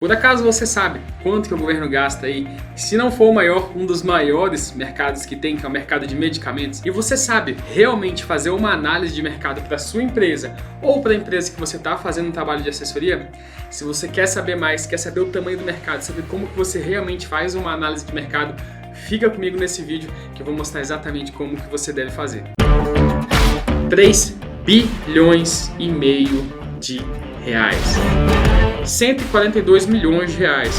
Por acaso você sabe quanto que o governo gasta aí? Se não for o maior, um dos maiores mercados que tem, que é o mercado de medicamentos, e você sabe realmente fazer uma análise de mercado para a sua empresa ou para a empresa que você está fazendo um trabalho de assessoria? Se você quer saber mais, quer saber o tamanho do mercado, saber como que você realmente faz uma análise de mercado, fica comigo nesse vídeo que eu vou mostrar exatamente como que você deve fazer. 3 bilhões e meio de reais. 142 milhões de reais.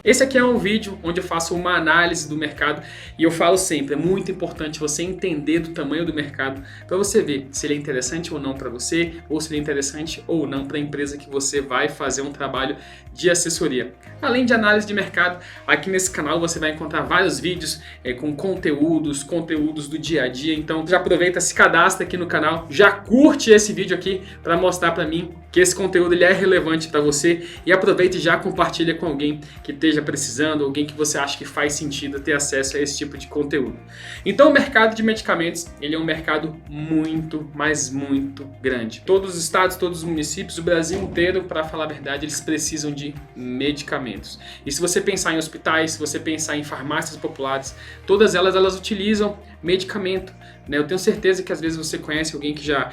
Esse aqui é um vídeo onde eu faço uma análise do mercado e eu falo sempre, é muito importante você entender do tamanho do mercado para você ver se ele é interessante ou não para você, ou se ele é interessante ou não para a empresa que você vai fazer um trabalho de assessoria. Além de análise de mercado, aqui nesse canal você vai encontrar vários vídeos com conteúdos do dia a dia, então já aproveita, se cadastra aqui no canal, já curte esse vídeo aqui para mostrar para mim que esse conteúdo ele é relevante para você e aproveita e já compartilha com alguém que esteja precisando, alguém que você acha que faz sentido ter acesso a esse tipo de conteúdo. Então o mercado de medicamentos, ele é um mercado muito, mas muito grande. Todos os estados, todos os municípios, o Brasil inteiro, para falar a verdade, eles precisam de medicamentos. E se você pensar em hospitais, se você pensar em farmácias populares, todas elas utilizam medicamento. Eu tenho certeza que às vezes você conhece alguém que já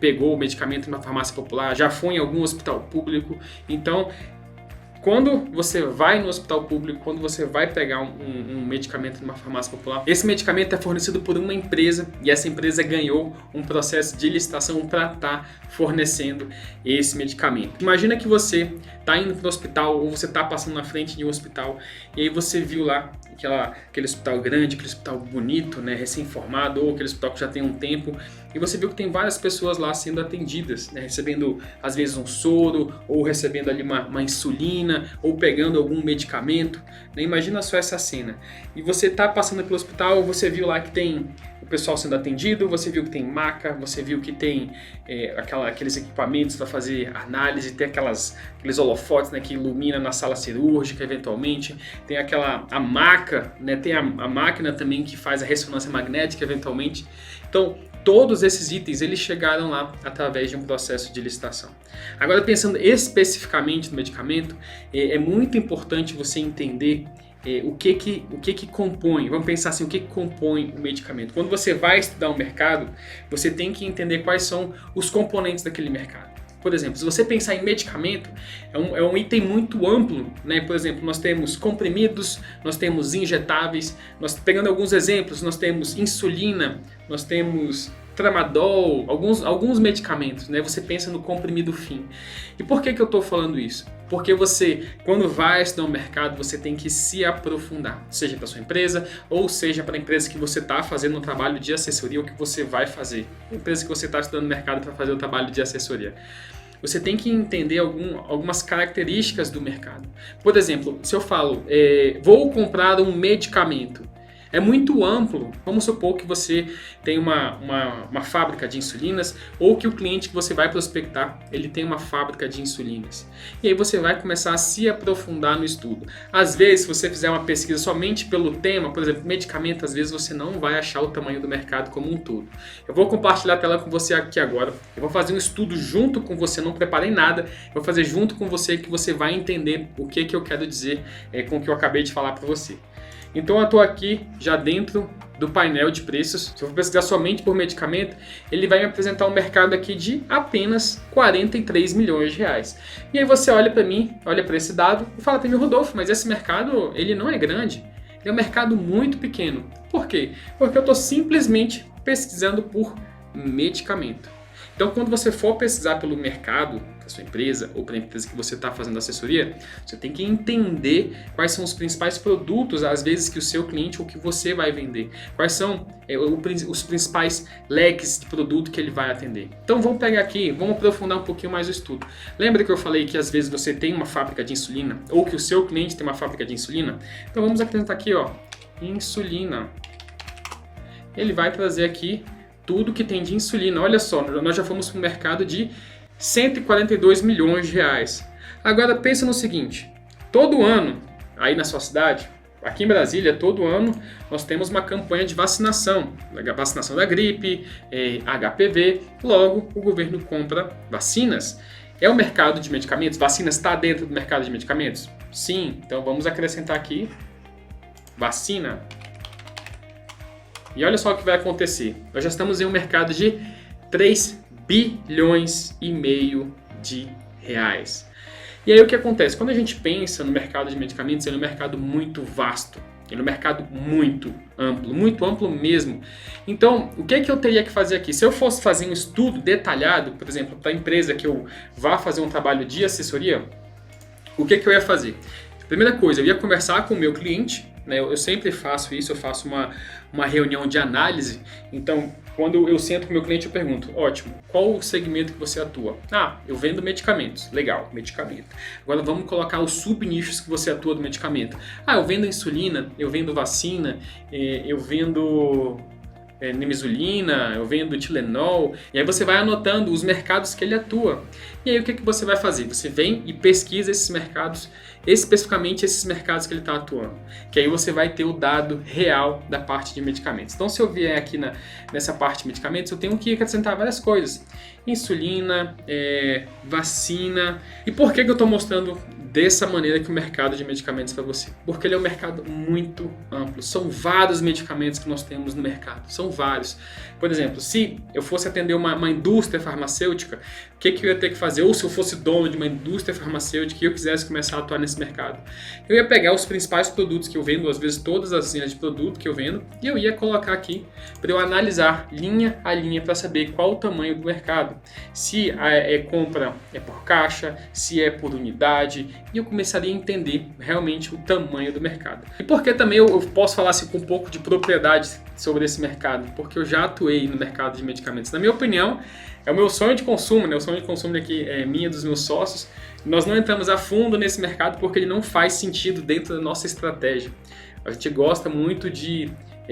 pegou o medicamento em uma farmácia popular, já foi em algum hospital público. Então, quando você vai no hospital público, quando você vai pegar um medicamento numa farmácia popular, esse medicamento é fornecido por uma empresa e essa empresa ganhou um processo de licitação para estar fornecendo esse medicamento. Imagina que você está indo para o hospital ou você está passando na frente de um hospital e aí você viu lá aquele hospital grande, aquele hospital bonito, recém-formado, ou aquele hospital que já tem um tempo, e você viu que tem várias pessoas lá sendo atendidas, recebendo às vezes um soro, ou recebendo ali uma insulina, ou pegando algum medicamento. Imagina só essa cena. E você está passando pelo hospital, você viu lá que tem o pessoal sendo atendido, você viu que tem maca, você viu que tem aqueles equipamentos para fazer análise, tem aqueles holofotes que ilumina na sala cirúrgica eventualmente, tem a maca, tem a máquina também que faz a ressonância magnética eventualmente. Então todos esses itens eles chegaram lá através de um processo de licitação. Agora pensando especificamente no medicamento, é muito importante você entender o que compõe, vamos pensar assim, o que compõe o medicamento. Quando você vai estudar um mercado, você tem que entender quais são os componentes daquele mercado. Por exemplo, se você pensar em medicamento, é um item muito amplo, Por exemplo, nós temos comprimidos, nós temos injetáveis, pegando alguns exemplos, nós temos insulina, nós temos tramadol, alguns medicamentos, Você pensa no comprimido fim. E por que eu estou falando isso? Porque você, quando vai estudar um mercado, você tem que se aprofundar, seja para sua empresa ou seja para a empresa que você está fazendo um trabalho de assessoria ou que você vai fazer, a empresa que você está estudando mercado para fazer o trabalho de assessoria. Você tem que entender algumas características do mercado. Por exemplo, se eu falo, vou comprar um medicamento, é muito amplo. Vamos supor que você tem uma fábrica de insulinas ou que o cliente que você vai prospectar, ele tem uma fábrica de insulinas. E aí você vai começar a se aprofundar no estudo. Às vezes, se você fizer uma pesquisa somente pelo tema, por exemplo, medicamento, às vezes você não vai achar o tamanho do mercado como um todo. Eu vou compartilhar a tela com você aqui agora. Eu vou fazer um estudo junto com você, não preparei nada. Eu vou fazer junto com você que você vai entender o que eu quero dizer com o que eu acabei de falar para você. Então eu estou aqui já dentro do painel de preços. Se eu for pesquisar somente por medicamento, ele vai me apresentar um mercado aqui de apenas 43 milhões de reais. E aí você olha para mim, olha para esse dado e fala para mim, Rodolfo, mas esse mercado ele não é grande, ele é um mercado muito pequeno. Por quê? Porque eu estou simplesmente pesquisando por medicamento. Então, quando você for pesquisar pelo mercado da sua empresa ou para a empresa que você está fazendo assessoria, você tem que entender quais são os principais produtos, às vezes, que o seu cliente ou que você vai vender. Quais são os principais leques de produto que ele vai atender. Então, vamos pegar aqui, vamos aprofundar um pouquinho mais o estudo. Lembra que eu falei que, às vezes, você tem uma fábrica de insulina ou que o seu cliente tem uma fábrica de insulina? Então, vamos apresentar aqui, insulina. Ele vai trazer aqui tudo que tem de insulina. Olha só, nós já fomos para um mercado de 142 milhões de reais. Agora pensa no seguinte, todo ano, aí na sua cidade, aqui em Brasília, todo ano, nós temos uma campanha de vacinação da gripe, HPV, logo o governo compra vacinas. É o mercado de medicamentos? Vacina está dentro do mercado de medicamentos? Sim, então vamos acrescentar aqui vacina. E olha só o que vai acontecer. Nós já estamos em um mercado de 3 bilhões e meio de reais. E aí o que acontece? Quando a gente pensa no mercado de medicamentos, ele é um mercado muito vasto. Ele é um mercado muito amplo mesmo. Então, o que é que eu teria que fazer aqui? Se eu fosse fazer um estudo detalhado, por exemplo, para a empresa que eu vá fazer um trabalho de assessoria, o que é que eu ia fazer? Primeira coisa, eu ia conversar com o meu cliente, né? Eu sempre faço isso, eu faço uma reunião de análise. Então, quando eu sento com o meu cliente, eu pergunto, ótimo, qual o segmento que você atua? Ah, eu vendo medicamentos. Legal, medicamento. Agora vamos colocar os subnichos que você atua do medicamento. Ah, eu vendo insulina, eu vendo vacina, eu vendo nemisulina, eu vendo Tilenol. E aí você vai anotando os mercados que ele atua. E aí o que você vai fazer? Você vem e pesquisa esses mercados, especificamente esses mercados que ele está atuando. Que aí você vai ter o dado real da parte de medicamentos. Então se eu vier aqui nessa parte de medicamentos, eu tenho que acrescentar várias coisas. Insulina, vacina. E por que eu estou mostrando dessa maneira que o mercado de medicamentos para você? Porque ele é um mercado muito amplo. São vários medicamentos que nós temos no mercado. São vários. Por exemplo, se eu fosse atender uma indústria farmacêutica, o que eu ia ter que fazer? Ou se eu fosse dono de uma indústria farmacêutica e eu quisesse começar a atuar nesse mercado, eu ia pegar os principais produtos que eu vendo, às vezes todas as linhas de produto que eu vendo, e eu ia colocar aqui para eu analisar linha a linha para saber qual o tamanho do mercado. Se compra é por caixa, se é por unidade, e eu começaria a entender realmente o tamanho do mercado. E por que também eu posso falar assim, com um pouco de propriedade sobre esse mercado? Porque eu já atuei no mercado de medicamentos. Na minha opinião, é o meu sonho de consumo, né? O sonho de consumo aqui é minha, dos meus sócios. Nós não entramos a fundo nesse mercado porque ele não faz sentido dentro da nossa estratégia. A gente gosta muito de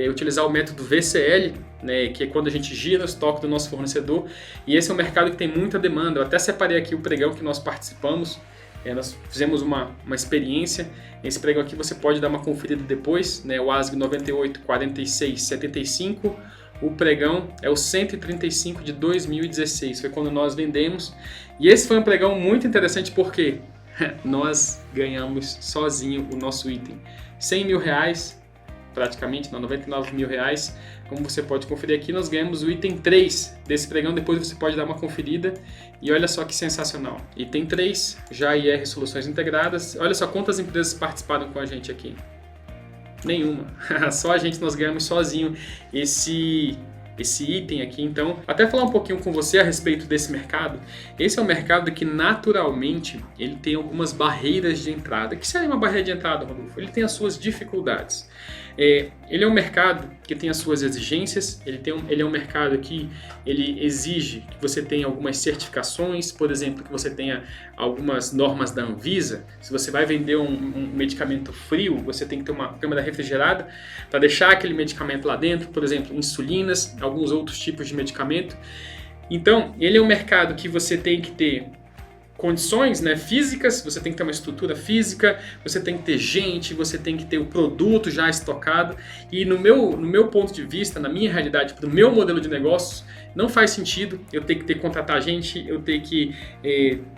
utilizar o método VCL, né, que é quando a gente gira o estoque do nosso fornecedor, e esse é um mercado que tem muita demanda. Eu até separei aqui o pregão que nós participamos, nós fizemos uma experiência. Esse pregão aqui você pode dar uma conferida depois, né, o ASG 98 46 75. O pregão é o 135 de 2016, foi quando nós vendemos. E esse foi um pregão muito interessante porque nós ganhamos sozinho o nosso item. 100 mil reais, praticamente, não, 99 mil reais. Como você pode conferir aqui, nós ganhamos o item 3 desse pregão. Depois você pode dar uma conferida. E olha só que sensacional. Item 3, já IR Soluções Integradas. Olha só quantas empresas participaram com a gente aqui. Nenhuma. Só a gente, nós ganhamos sozinho esse item aqui. Então, até falar um pouquinho com você a respeito desse mercado. Esse é um mercado que naturalmente ele tem algumas barreiras de entrada. O que seria uma barreira de entrada, Rodolfo? Ele tem as suas dificuldades. Ele é um mercado que tem as suas exigências, ele é um mercado que ele exige que você tenha algumas certificações, por exemplo, que você tenha algumas normas da Anvisa. Se você vai vender um medicamento frio, você tem que ter uma câmara refrigerada para deixar aquele medicamento lá dentro, por exemplo, insulinas, alguns outros tipos de medicamento. Então, ele é um mercado que você tem que ter condições, né, físicas, você tem que ter uma estrutura física, você tem que ter gente, você tem que ter o produto já estocado. E no meu ponto de vista, na minha realidade, para o meu modelo de negócios, não faz sentido eu ter que contratar gente, eu ter que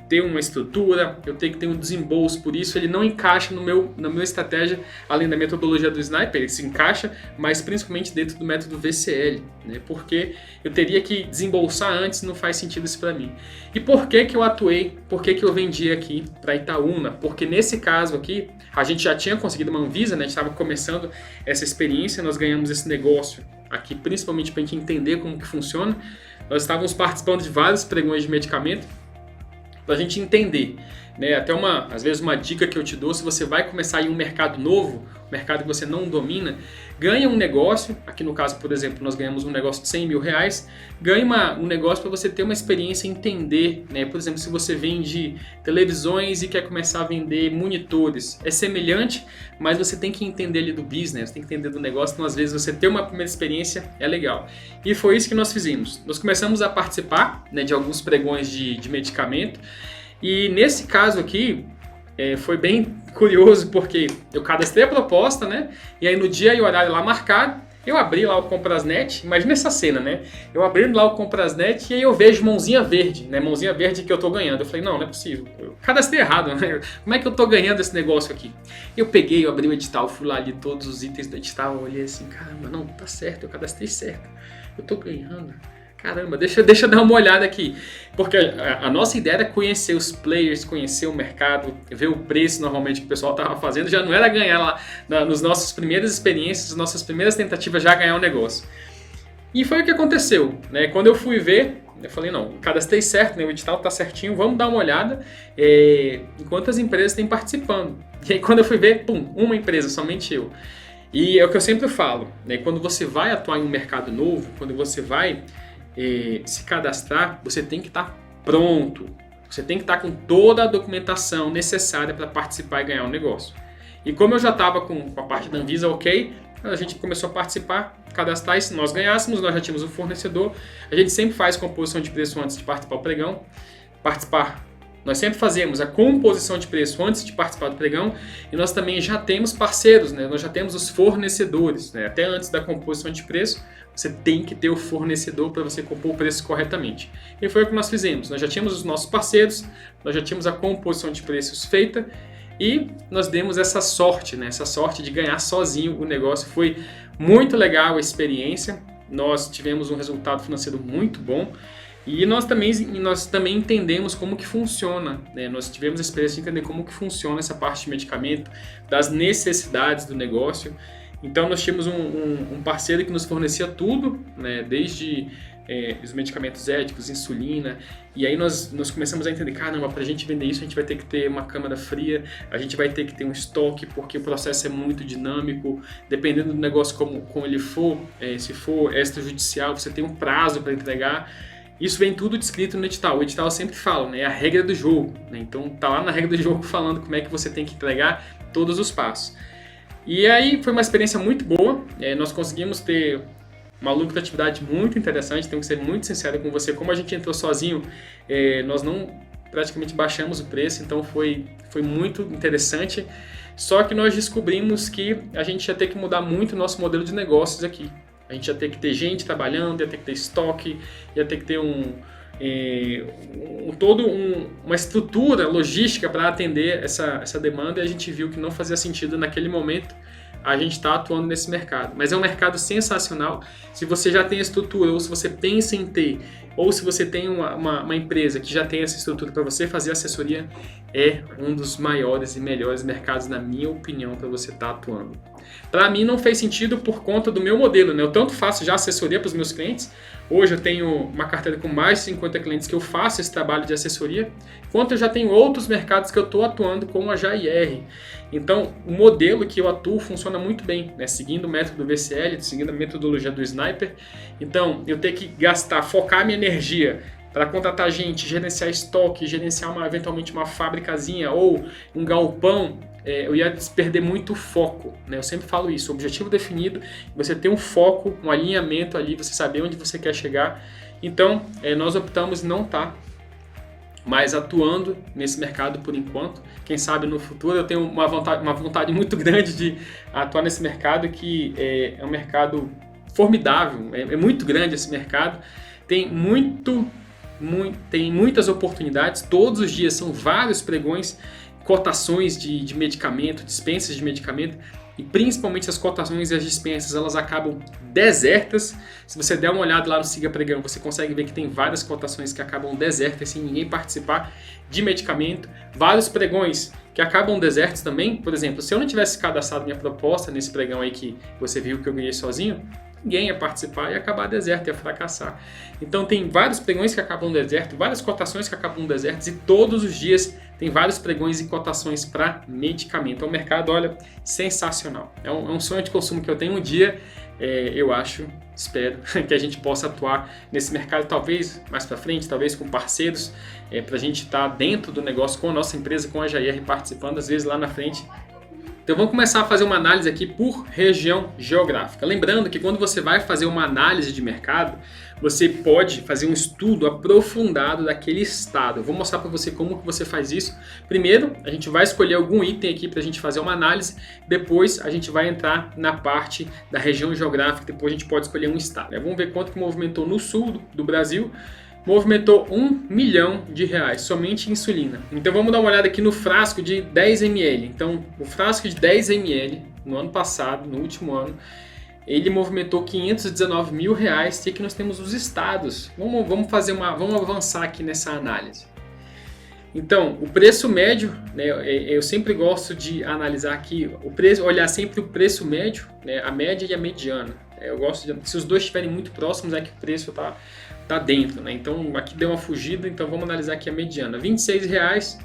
ter uma estrutura, eu ter que ter um desembolso. Por isso ele não encaixa na minha estratégia, além da metodologia do Sniper, ele se encaixa, mas principalmente dentro do método VCL, né? Porque eu teria que desembolsar antes, não faz sentido isso para mim. E por que eu atuei, por que eu vendi aqui para Itaúna? Porque nesse caso aqui, a gente já tinha conseguido uma Anvisa, né? A gente estava começando essa experiência, nós ganhamos esse negócio aqui principalmente para a gente entender como que funciona. Nós estávamos participando de vários pregões de medicamento para a gente entender, né? Até às vezes uma dica que eu te dou: se você vai começar em um mercado novo, mercado que você não domina, ganha um negócio. Aqui no caso, por exemplo, nós ganhamos um negócio de 100 mil reais. Ganha um negócio para você ter uma experiência e entender, né? Por exemplo, se você vende televisões e quer começar a vender monitores, é semelhante, mas você tem que entender ali do business, tem que entender do negócio. Então, às vezes, você ter uma primeira experiência é legal. E foi isso que nós fizemos. Nós começamos a participar, né, de alguns pregões de medicamento. E nesse caso aqui, foi bem curioso porque eu cadastrei a proposta, né? E aí no dia e horário lá marcado, Eu abri lá o Comprasnet, imagina essa cena, né? Eu abrindo lá o Comprasnet e aí eu vejo mãozinha verde, né? Mãozinha verde que eu tô ganhando. Eu falei, não é possível. Eu cadastrei errado, né? Como é que eu tô ganhando esse negócio aqui? Eu peguei, eu abri o edital, fui lá ali todos os itens do edital, eu olhei assim, caramba, não, tá certo, eu cadastrei certo. Eu tô ganhando. Caramba, deixa eu dar uma olhada aqui. Porque a nossa ideia era conhecer os players, conhecer o mercado, ver o preço normalmente que o pessoal estava fazendo. Já não era ganhar lá nos nossas primeiras experiências, nas nossas primeiras tentativas, já ganhar um negócio. E foi o que aconteceu, né? Quando eu fui ver, eu falei, não, cadastrei certo, né? O edital tá certinho, vamos dar uma olhada em quantas empresas tem participando. E aí quando eu fui ver, pum, uma empresa, somente eu. E é o que eu sempre falo, né? Quando você vai atuar em um mercado novo, quando você vai se cadastrar, você tem que estar pronto. Você tem que estar com toda a documentação necessária para participar e ganhar um negócio. E como eu já estava com a parte da Anvisa ok, a gente começou a participar, cadastrar, e se nós ganhássemos, nós já tínhamos o fornecedor. A gente sempre faz composição de preço antes de participar do pregão. Nós sempre fazemos a composição de preço antes de participar do pregão e nós também já temos parceiros, né? Nós já temos os fornecedores, né? Até antes da composição de preço, você tem que ter o fornecedor para você compor o preço corretamente. E foi o que nós fizemos. Nós já tínhamos os nossos parceiros, nós já tínhamos a composição de preços feita e nós demos essa sorte, né? Essa sorte de ganhar sozinho o negócio. Foi muito legal a experiência, nós tivemos um resultado financeiro muito bom. E nós também entendemos como que funciona, né? Nós tivemos a experiência de entender como que funciona essa parte de medicamento, das necessidades do negócio. Então nós tínhamos um parceiro que nos fornecia tudo, né? Desde os medicamentos éticos, insulina, e aí nós começamos a entender, caramba, para a gente vender isso a gente vai ter que ter uma câmara fria, a gente vai ter que ter um estoque, porque o processo é muito dinâmico, dependendo do negócio como ele for, se for extrajudicial, você tem um prazo para entregar. Isso vem tudo descrito no edital. O edital sempre fala, né? É a regra do jogo, né? Então tá lá na regra do jogo falando como é que você tem que entregar todos os passos. E aí foi uma experiência muito boa. Nós conseguimos ter uma lucratividade muito interessante. Tenho que ser muito sincero com você. Como a gente entrou sozinho, nós não praticamente baixamos o preço. Então foi muito interessante. Só que nós descobrimos que a gente ia ter que mudar muito o nosso modelo de negócios aqui. A gente ia ter que ter gente trabalhando, ia ter que ter estoque, ia ter que ter uma estrutura logística para atender essa demanda, e a gente viu que não fazia sentido naquele momento a gente estar atuando nesse mercado. Mas é um mercado sensacional. Se você já tem a estrutura, ou se você pensa em ter, ou se você tem uma empresa que já tem essa estrutura para você fazer assessoria, é um dos maiores e melhores mercados, na minha opinião, para você estar atuando. Para mim não fez sentido por conta do meu modelo, né? Eu tanto faço já assessoria para os meus clientes, hoje eu tenho uma carteira com mais de 50 clientes que eu faço esse trabalho de assessoria, quanto eu já tenho outros mercados que eu estou atuando como a JIR. Então o modelo que eu atuo funciona muito bem, né? Seguindo o método VCL, seguindo a metodologia do Sniper. Então eu tenho que focar minha energia para contratar gente, gerenciar estoque, gerenciar eventualmente uma fabricazinha ou um galpão, eu ia perder muito foco, né? Eu sempre falo isso, objetivo definido, você ter um foco, um alinhamento ali, você saber onde você quer chegar. Então, nós optamos não estar mais atuando nesse mercado por enquanto. Quem sabe no futuro eu tenho uma vontade muito grande de atuar nesse mercado, que é um mercado formidável, é muito grande esse mercado, tem muitas oportunidades, todos os dias são vários pregões, cotações de medicamento, dispensas de medicamento, e principalmente as cotações e as dispensas, elas acabam desertas. Se você der uma olhada lá no Siga Pregão, você consegue ver que tem várias cotações que acabam desertas sem ninguém participar de medicamento, vários pregões que acabam desertos também. Por exemplo, se eu não tivesse cadastrado minha proposta nesse pregão aí que você viu que eu ganhei sozinho, ninguém ia participar e acabar deserto, ia fracassar. Então tem vários pregões que acabam deserto, várias cotações que acabam desertos, e todos os dias tem vários pregões e cotações para medicamento. É um mercado, olha, sensacional. É um sonho de consumo que eu tenho um dia, eu acho, espero, que a gente possa atuar nesse mercado, talvez mais para frente, talvez com parceiros, para a gente estar dentro do negócio com a nossa empresa, com a JIR participando, às vezes lá na frente Então vamos começar a fazer uma análise aqui por região geográfica. Lembrando que quando você vai fazer uma análise de mercado, você pode fazer um estudo aprofundado daquele estado. Eu vou mostrar para você como que você faz isso. Primeiro, a gente vai escolher algum item aqui para a gente fazer uma análise. Depois, a gente vai entrar na parte da região geográfica. Depois, a gente pode escolher um estado. Vamos ver quanto que movimentou no sul do Brasil. Movimentou R$1 milhão somente em insulina. Então vamos dar uma olhada aqui no frasco de 10 ml. Então o frasco de 10 ml no ano passado, no último ano, ele movimentou R$519 mil. E aqui nós temos os estados. Vamos avançar aqui nessa análise. Então o preço médio, né, eu sempre gosto de analisar aqui o preço, olhar sempre o preço médio, né, a média e a mediana. Eu gosto se os dois estiverem muito próximos é que o preço tá dentro, né? Então aqui deu uma fugida, então vamos analisar aqui a mediana. R$26,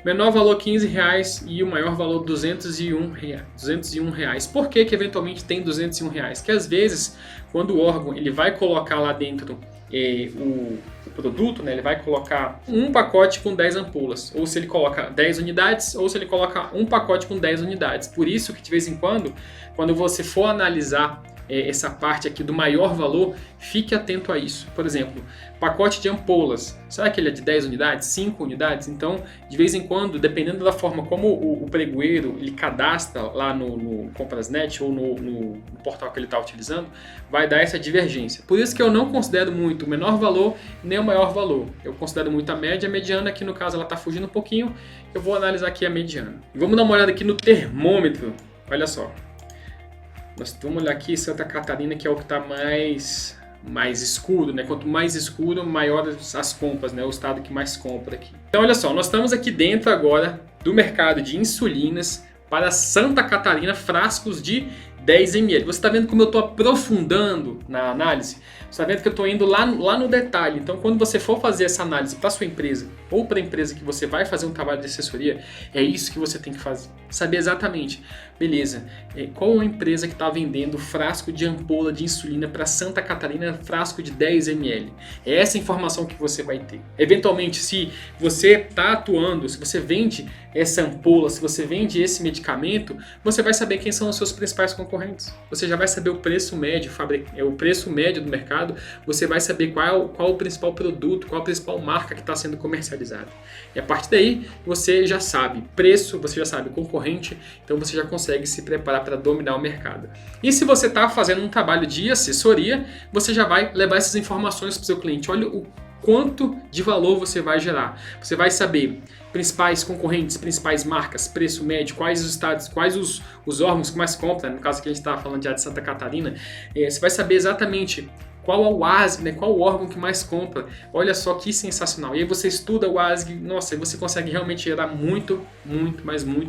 menor valor R$15 e o maior valor R$201. Por que eventualmente tem R$201? Que às vezes quando o órgão ele vai colocar lá dentro o produto, né, ele vai colocar um pacote com 10 ampolas, ou se ele coloca 10 unidades, ou se ele coloca um pacote com 10 unidades. Por isso que de vez em quando você for analisar essa parte aqui do maior valor, fique atento a isso. Por exemplo, pacote de ampolas, será que ele é de 10 unidades, 5 unidades? Então, de vez em quando, dependendo da forma como o pregoeiro ele cadastra lá no Comprasnet ou no portal que ele está utilizando, vai dar essa divergência. Por isso que eu não considero muito o menor valor nem o maior valor. Eu considero muito a média, a mediana, aqui no caso ela está fugindo um pouquinho, eu vou analisar aqui a mediana. Vamos dar uma olhada aqui no termômetro, olha só. Nós vamos olhar aqui Santa Catarina, que é o que está mais escuro, né? Quanto mais escuro, maior as compras, né? O estado que mais compra aqui. Então, olha só, nós estamos aqui dentro agora do mercado de insulinas para Santa Catarina, frascos de 10 ml. Você está vendo como eu estou aprofundando na análise? Você está vendo que eu estou indo lá no detalhe. Então, quando você for fazer essa análise para sua empresa ou para a empresa que você vai fazer um trabalho de assessoria, é isso que você tem que fazer. Saber exatamente, beleza, qual a empresa que está vendendo frasco de ampola de insulina para Santa Catarina, frasco de 10 ml. É essa informação que você vai ter. Eventualmente, se você está atuando, se você vende essa ampola, se você vende esse medicamento, você vai saber quem são os seus principais concorrentes. Você já vai saber o preço médio, o preço médio do mercado. Você vai saber qual o principal produto, qual a principal marca que está sendo comercializada. E a partir daí, você já sabe preço, você já sabe concorrente, então você já consegue se preparar para dominar o mercado. E se você está fazendo um trabalho de assessoria, você já vai levar essas informações para o seu cliente. Olha o quanto de valor você vai gerar. Você vai saber principais concorrentes, principais marcas, preço médio, quais os estados, quais os órgãos que mais compram. No caso aqui a gente estava falando já de Santa Catarina. Você vai saber exatamente qual é o ASG, né? Qual o órgão que mais compra. Olha só que sensacional. E aí você estuda o ASG, nossa, aí você consegue realmente gerar muito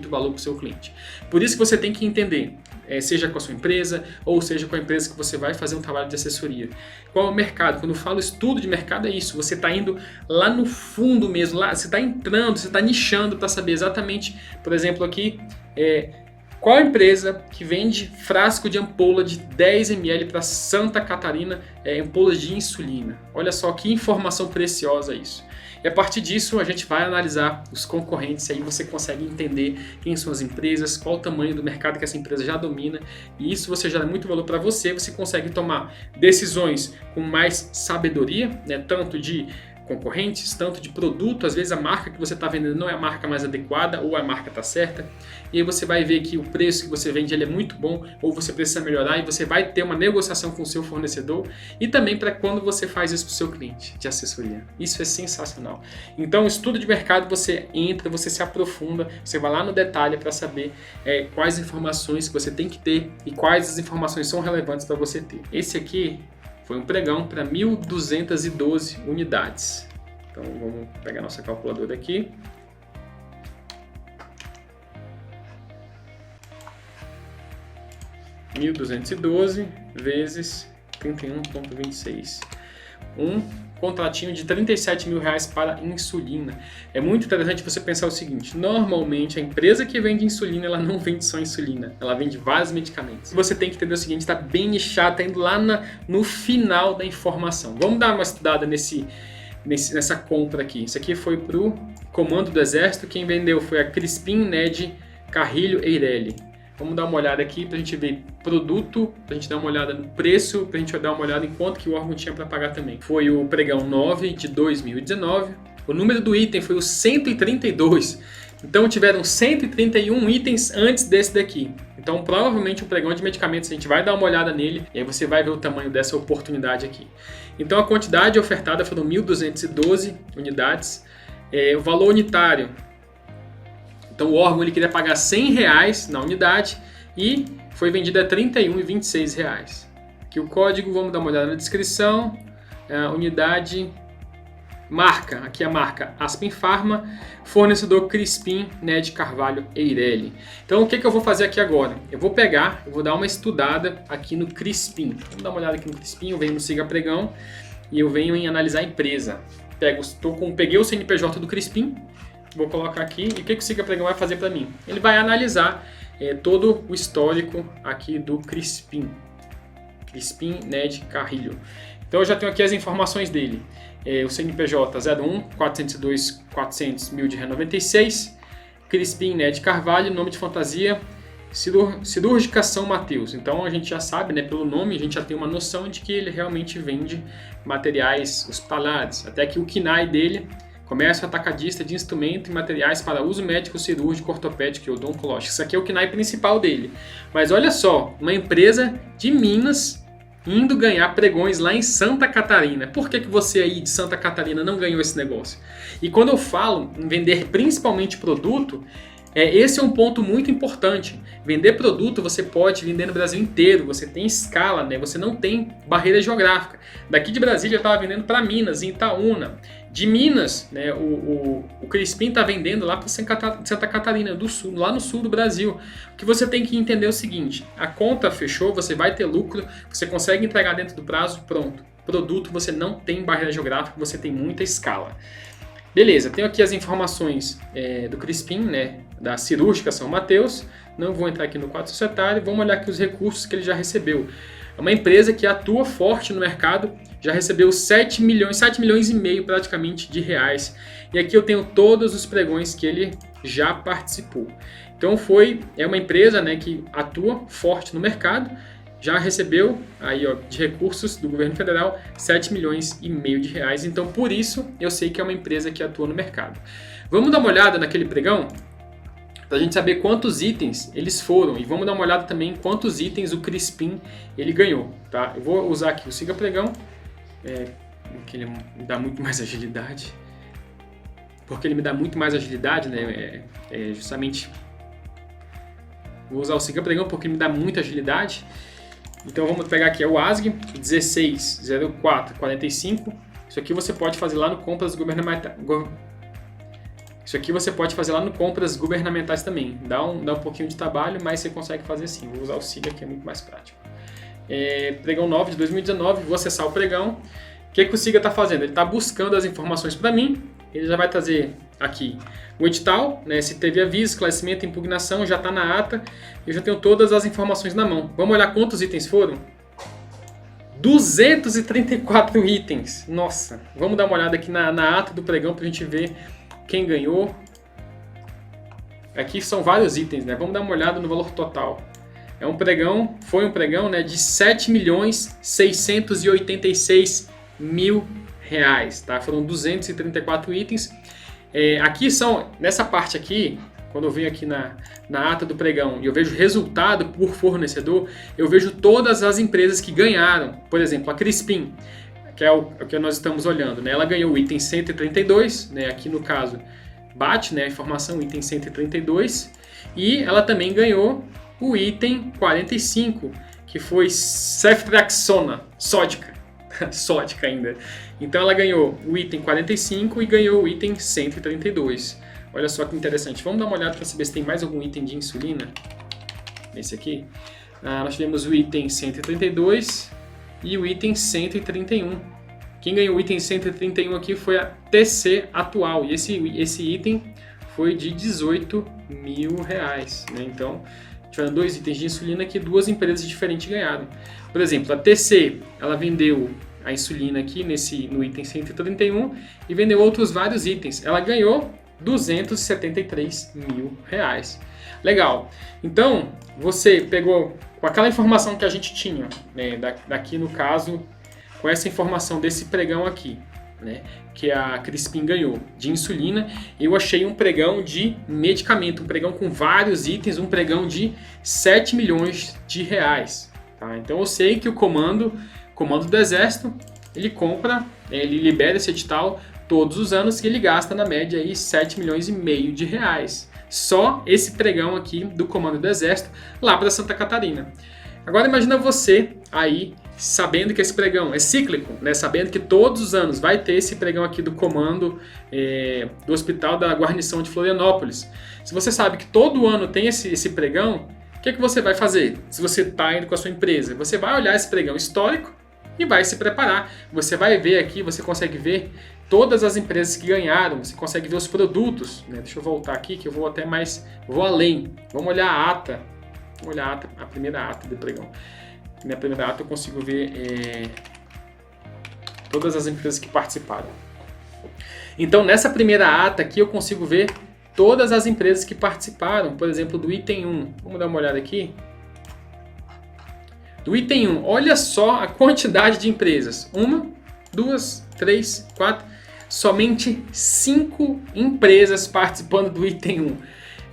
valor para o seu cliente. Por isso que você tem que entender, seja com a sua empresa ou seja com a empresa que você vai fazer um trabalho de assessoria. Qual é o mercado? Quando eu falo estudo de mercado é isso, você está indo lá no fundo mesmo, lá, você está entrando, você está nichando para saber exatamente, por exemplo aqui, qual a empresa que vende frasco de ampola de 10 ml para Santa Catarina, ampolas de insulina. Olha só que informação preciosa isso. E a partir disso a gente vai analisar os concorrentes e aí você consegue entender quem são as empresas, qual o tamanho do mercado que essa empresa já domina, e isso você gera muito valor para você, você consegue tomar decisões com mais sabedoria, né, tanto de concorrentes, tanto de produto, às vezes a marca que você está vendendo não é a marca mais adequada ou a marca está certa, e aí você vai ver que o preço que você vende ele é muito bom ou você precisa melhorar e você vai ter uma negociação com o seu fornecedor e também para quando você faz isso para o seu cliente de assessoria. Isso é sensacional. Então, estudo de mercado, você entra, você se aprofunda, você vai lá no detalhe para saber quais informações que você tem que ter e quais as informações são relevantes para você ter. Esse aqui foi um pregão para 1.212 unidades. Então vamos pegar nossa calculadora aqui. $1.212 vezes 31,26. Um contratinho de R$37 mil para insulina. É muito interessante você pensar o seguinte: normalmente a empresa que vende insulina, ela não vende só insulina, ela vende vários medicamentos. Você tem que entender o seguinte: está bem nichado, está indo lá no final da informação. Vamos dar uma estudada nessa compra aqui. Isso aqui foi para o Comando do Exército, quem vendeu foi a Crispim Ned Carrilho Eireli. Vamos dar uma olhada aqui para a gente ver produto, para a gente dar uma olhada no preço, para a gente dar uma olhada em quanto que o órgão tinha para pagar também. Foi o pregão 9 de 2019. O número do item foi o 132. Então tiveram 131 itens antes desse daqui. Então provavelmente o pregão de medicamentos, a gente vai dar uma olhada nele e aí você vai ver o tamanho dessa oportunidade aqui. Então a quantidade ofertada foram 1.212 unidades. O valor unitário, então o órgão ele queria pagar R$100 na unidade e foi vendido a R$ 31,26. Aqui o código, vamos dar uma olhada na descrição. Unidade, marca, aqui a marca Aspen Pharma, fornecedor Crispim, de Carvalho Eireli. Então o que eu vou fazer aqui agora? Eu vou dar uma estudada aqui no Crispim. Vamos dar uma olhada aqui no Crispim, eu venho no Siga Pregão e eu venho em analisar a empresa. Peguei o CNPJ do Crispim, vou colocar aqui, e o que o Siga Pregão vai fazer para mim? Ele vai analisar todo o histórico aqui do Crispim, de Carrilho. Então eu já tenho aqui as informações dele. O CNPJ 01 402 400 1000 de R$ 96, Crispim, de Carvalho, nome de fantasia, Cirúrgica São Mateus. Então a gente já sabe, pelo nome, a gente já tem uma noção de que ele realmente vende materiais hospitalares. Até que o KNAI dele, Comércio Atacadista de Instrumento e Materiais para Uso Médico, Cirúrgico, Ortopédico e Odontológico. Isso aqui é o KNAI principal dele. Mas olha só, uma empresa de Minas indo ganhar pregões lá em Santa Catarina. Por que você aí de Santa Catarina não ganhou esse negócio? E quando eu falo em vender principalmente produto, esse é um ponto muito importante. Vender produto você pode vender no Brasil inteiro, você tem escala, você não tem barreira geográfica. Daqui de Brasília eu estava vendendo para Minas, em Itaúna. De Minas, o Crispim está vendendo lá para Santa Catarina do Sul, lá no sul do Brasil. O que você tem que entender é o seguinte: a conta fechou, você vai ter lucro, você consegue entregar dentro do prazo, pronto. Produto você não tem barreira geográfica, você tem muita escala. Beleza, tenho aqui as informações do Crispim, da Cirúrgica São Mateus. Não vou entrar aqui no quadro societário, vamos olhar aqui os recursos que ele já recebeu. É uma empresa que atua forte no mercado, já recebeu 7 milhões e meio praticamente de reais. E aqui eu tenho todos os pregões que ele já participou. Então é uma empresa que atua forte no mercado, já recebeu aí, de recursos do governo federal 7 milhões e meio de reais. Então por isso eu sei que é uma empresa que atua no mercado. Vamos dar uma olhada naquele pregão? Para a gente saber quantos itens eles foram. E vamos dar uma olhada também em quantos itens o Crispim ele ganhou. Tá? Eu vou usar aqui o Siga Pregão, que ele me dá muito mais agilidade. Porque ele me dá muito mais agilidade, justamente vou usar o Siga Pregão porque ele me dá muita agilidade. Então vamos pegar aqui o ASG 160445. Isso aqui você pode fazer lá no Compras Governamentais. Isso aqui você pode fazer lá no Compras Governamentais também. Dá um pouquinho de trabalho, mas você consegue fazer sim. Vou usar o Siga que é muito mais prático. Pregão 9 de 2019, vou acessar o pregão. O que o Siga está fazendo? Ele está buscando as informações para mim. Ele já vai trazer aqui o edital, se teve aviso, esclarecimento, impugnação, já está na ata. Eu já tenho todas as informações na mão. Vamos olhar quantos itens foram? 234 itens. Nossa, vamos dar uma olhada aqui na ata do pregão para a gente ver quem ganhou. Aqui são vários itens, Vamos dar uma olhada no valor total. Foi um pregão de 7.686.000 reais, tá? Foram 234 itens. Aqui nessa parte aqui, quando eu venho aqui na ata do pregão e eu vejo resultado por fornecedor, eu vejo todas as empresas que ganharam. Por exemplo, a Crispim, que é o que nós estamos olhando, Ela ganhou o item 132, Aqui no caso bate, a informação item 132, e ela também ganhou o item 45, que foi ceftriaxona sódica, sódica ainda. Então ela ganhou o item 45 e ganhou o item 132. Olha só que interessante. Vamos dar uma olhada para saber se tem mais algum item de insulina. Esse aqui. Nós tivemos o item 132 e o item 131. Quem ganhou o item 131 aqui foi a TC Atual. E esse item foi de 18 mil reais. Então, tiveram dois itens de insulina que duas empresas diferentes ganharam. Por exemplo, a TC, ela vendeu a insulina aqui no item 131 e vendeu outros vários itens. Ela ganhou 273 mil reais. Legal. Então, você pegou com aquela informação que a gente tinha, né, daqui no caso, com essa informação desse pregão aqui, né, que a Crispim ganhou de insulina, eu achei um pregão de medicamento, um pregão com vários itens, um pregão de 7 milhões de reais. Tá? Então eu sei que o comando do Exército, ele compra, ele libera esse edital todos os anos, que ele gasta na média aí 7 milhões e meio de reais. Só esse pregão aqui do comando do Exército lá para Santa Catarina. Agora imagina você aí sabendo que esse pregão é cíclico, né? Sabendo que todos os anos vai ter esse pregão aqui do comando do Hospital da Guarnição de Florianópolis. Se você sabe que todo ano tem esse pregão, o que você vai fazer? Se você está indo com a sua empresa, você vai olhar esse pregão histórico e vai se preparar. Você vai ver aqui, você consegue ver todas as empresas que ganharam, você consegue ver os produtos, né? Deixa eu voltar aqui que eu vou até mais, vou além. Vamos olhar a ata, vamos olhar a ata, a primeira ata do pregão. Na primeira ata eu consigo ver todas as empresas que participaram. Então nessa primeira ata aqui eu consigo ver todas as empresas que participaram, por exemplo, do item 1. Vamos dar uma olhada aqui. Do item 1, olha só a quantidade de empresas. 1, 2, 3, 4, somente 5 empresas participando do item 1.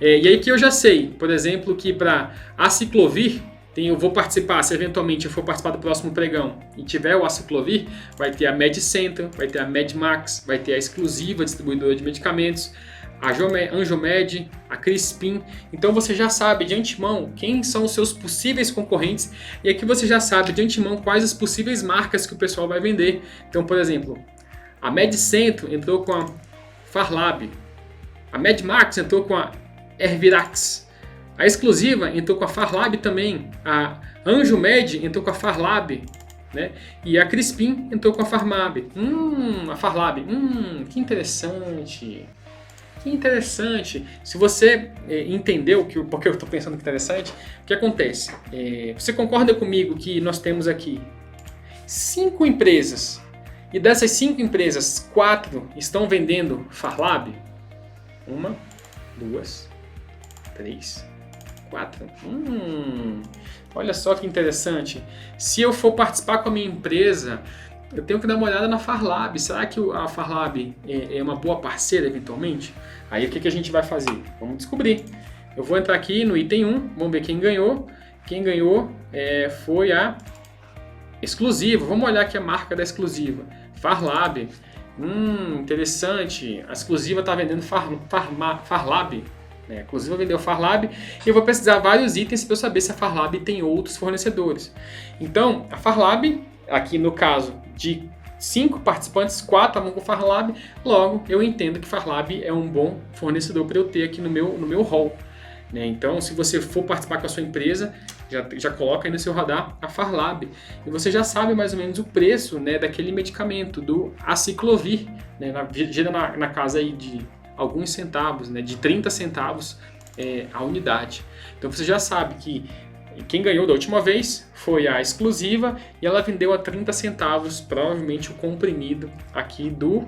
E aí que eu já sei, por exemplo, que para a Ciclovir, eu vou participar, se eventualmente eu for participar do próximo pregão e tiver o Aciclovir, vai ter a MedCenter, vai ter a MedMax, vai ter a Exclusiva, distribuidora de medicamentos, a Anjomed, a Crispim. Então você já sabe de antemão quem são os seus possíveis concorrentes e aqui você já sabe de antemão quais as possíveis marcas que o pessoal vai vender. Então, por exemplo, a MedCenter entrou com a Farlab, a MedMax entrou com a Hervirax, a Exclusiva entrou com a Farlab também, a Anjomed entrou com a Farlab, né? E a Crispim entrou com a Farmab. A Farlab, que interessante. Que interessante. Se você entendeu porque eu estou pensando que interessante, o que acontece? Você concorda comigo que nós temos aqui 5 empresas e dessas 5 empresas, 4 estão vendendo Farlab? 1, 2, 3, 4. Olha só que interessante. Se eu for participar com a minha empresa, eu tenho que dar uma olhada na Farlab. Será que a Farlab é uma boa parceira eventualmente? Aí o que a gente vai fazer? Vamos descobrir. Eu vou entrar aqui no item 1, vamos ver quem ganhou. Quem ganhou foi a Exclusiva. Vamos olhar aqui a marca da Exclusiva. Farlab. Interessante. A Exclusiva está vendendo Farlab. Inclusive eu vendeu Farlab e eu vou precisar vários itens para eu saber se a Farlab tem outros fornecedores. Então, a Farlab, aqui no caso de 5 participantes, 4 estavam com Farlab, logo eu entendo que Farlab é um bom fornecedor para eu ter aqui no meu hall. Então, se você for participar com a sua empresa, já coloca aí no seu radar a Farlab. E você já sabe mais ou menos o preço, daquele medicamento, do Aciclovir, gira na casa aí de alguns centavos, de 30 centavos a unidade. Então você já sabe que quem ganhou da última vez foi a Exclusiva e ela vendeu a 30 centavos, provavelmente o comprimido aqui do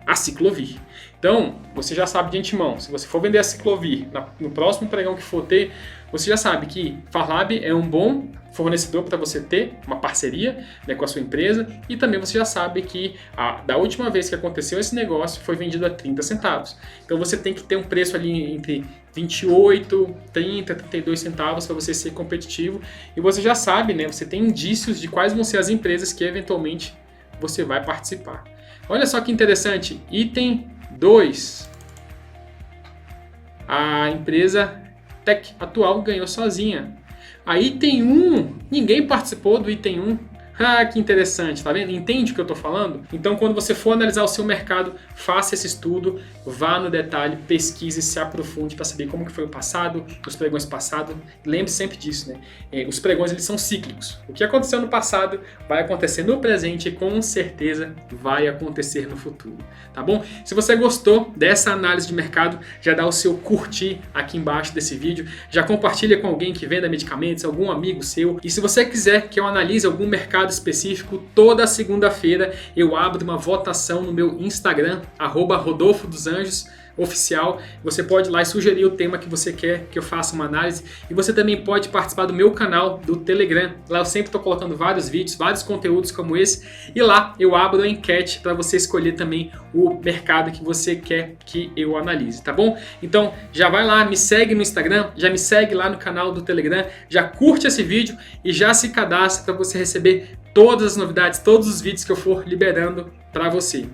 Aciclovir. Então, você já sabe de antemão, se você for vender a Aciclovir no próximo pregão que for ter, você já sabe que Farlab é um bom fornecedor para você ter uma parceria com a sua empresa e também você já sabe que da última vez que aconteceu esse negócio foi vendido a 30 centavos. Então você tem que ter um preço ali entre 28, 30, 32 centavos para você ser competitivo e você já sabe, você tem indícios de quais vão ser as empresas que eventualmente você vai participar. Olha só que interessante, item 2, a empresa Tech Atual ganhou sozinha. A item 1, ninguém participou do item 1. Que interessante, tá vendo? Entende o que eu estou falando? Então, quando você for analisar o seu mercado, faça esse estudo, vá no detalhe, pesquise, se aprofunde para saber como que foi o passado, os pregões passados. Lembre-se sempre disso, os pregões eles são cíclicos. O que aconteceu no passado vai acontecer no presente e com certeza vai acontecer no futuro, tá bom? Se você gostou dessa análise de mercado, já dá o seu curtir aqui embaixo desse vídeo, já compartilha com alguém que venda medicamentos, algum amigo seu. E se você quiser que eu analise algum mercado mercado específico, toda segunda-feira eu abro uma votação no meu Instagram, @RodolfoDosAnjos oficial. Você pode ir lá e sugerir o tema que você quer que eu faça uma análise. E você também pode participar do meu canal do Telegram. Lá eu sempre estou colocando vários vídeos, vários conteúdos como esse. E lá eu abro a enquete para você escolher também o mercado que você quer que eu analise, tá bom? Então já vai lá, me segue no Instagram, já me segue lá no canal do Telegram, já curte esse vídeo e já se cadastra para você receber todas as novidades, todos os vídeos que eu for liberando para você.